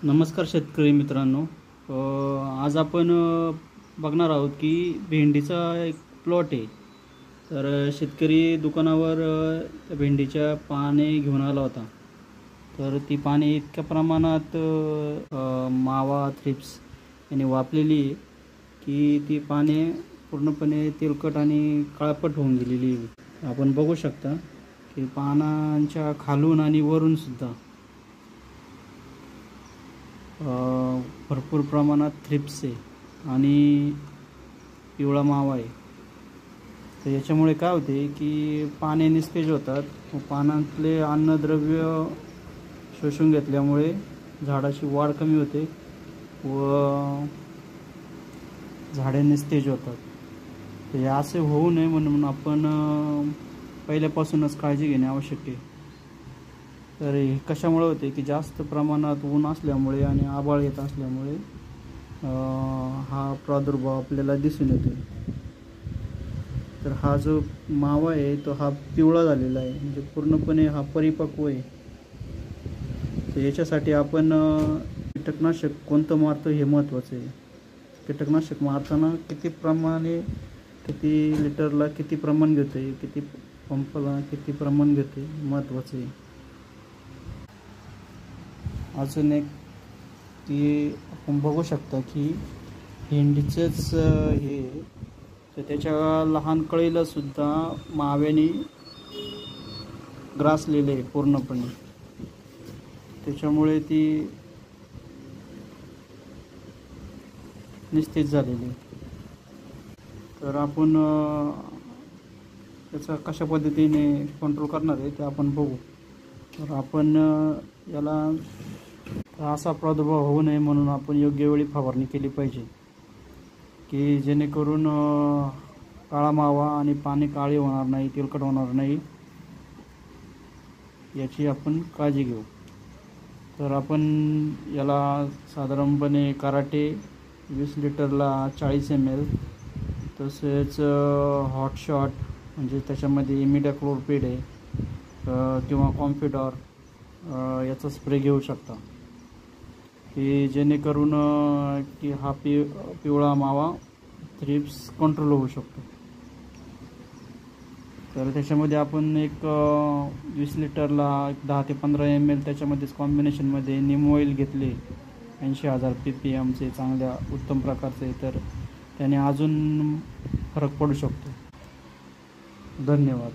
नमस्कार शेतकरी मित्रांनो. आज आपण बघणार आहोत की भेंडीचा एक प्लॉट आहे. तर शेतकरी दुकानावर त्या भेंडीच्या पाने घेऊन आला होता. तर ती पाने इतक्या प्रमाणात मावा थ्रिप्स यांनी वापलेली आहे की ती पाने पूर्णपणे तेलकट आणि काळपट होऊन गेलेली आहे. आपण बघू शकता की पानांच्या खालून आणि वरून सुद्धा भरपूर प्रमाणात थ्रिप्स आहे आणि पिवळा मावा आहे. तर याच्यामुळे काय होते की पाने निस्तेज होतात. पानातले अन्नद्रव्य शोषून घेतल्यामुळे झाडाची वाढ कमी होते व झाडे निस्तेज होतात. तर हे असे होऊ नये म्हणून आपण पहिल्यापासूनच काळजी घेणे आवश्यक आहे. तर हे कशामुळे होते की जास्त प्रमाणात ऊन असल्यामुळे आणि आभाळ येत असल्यामुळे हा प्रादुर्भाव आपल्याला दिसून येतो. तर हा जो मावा आहे तो हा पिवळा झालेला आहे, म्हणजे पूर्णपणे हा परिपक्व आहे. तर याच्यासाठी आपण कीटकनाशक कोणतं मारतो हे महत्त्वाचं आहे. कीटकनाशक मारताना किती लिटरला किती प्रमाण घेतो आहे, किती पंपला किती प्रमाण घेतो आहे महत्त्वाचं आहे. अजून एक की आपण बघू शकता की भेंडीचंच हे तर त्याच्या लहान कळीला सुद्धा माव्याने ग्रासलेले आहे पूर्णपणे. त्याच्यामुळे ती निस्तेज झालेली. तर आपण त्याचा कशा पद्धतीने कंट्रोल करणार आहे ते आपण बघू. तर आपण याला असा प्रादुर्भाव होऊ नये म्हणून आपण योग्य वेळी फवारणी केली पाहिजे की जेणेकरून काळा मावा आणि पाने काळे होणार नाही, तेलकट होणार नाही, याची आपण काळजी घेऊ. तर आपण याला साधारणपणे कराटे 20 लिटरला 40 ml, तसेच हॉट शॉट म्हणजे त्याच्यामध्ये इमिडाक्लोप्रिड आहे किंवा कॉम्फिडॉर याचा स्प्रे घेऊ शकता की जेणेकरून की हा पिवळा मावा थ्रिप्स कंट्रोल होऊ शकतो. तर त्याच्यामध्ये आपण एक 20 लिटरला 10 ते 15 ml त्याच्यामध्येच कॉम्बिनेशनमध्ये नीम ऑइल घेतले 80,000 ppmचे चांगल्या उत्तम प्रकारचे. तर त्याने अजून फरक पडू शकतो. धन्यवाद.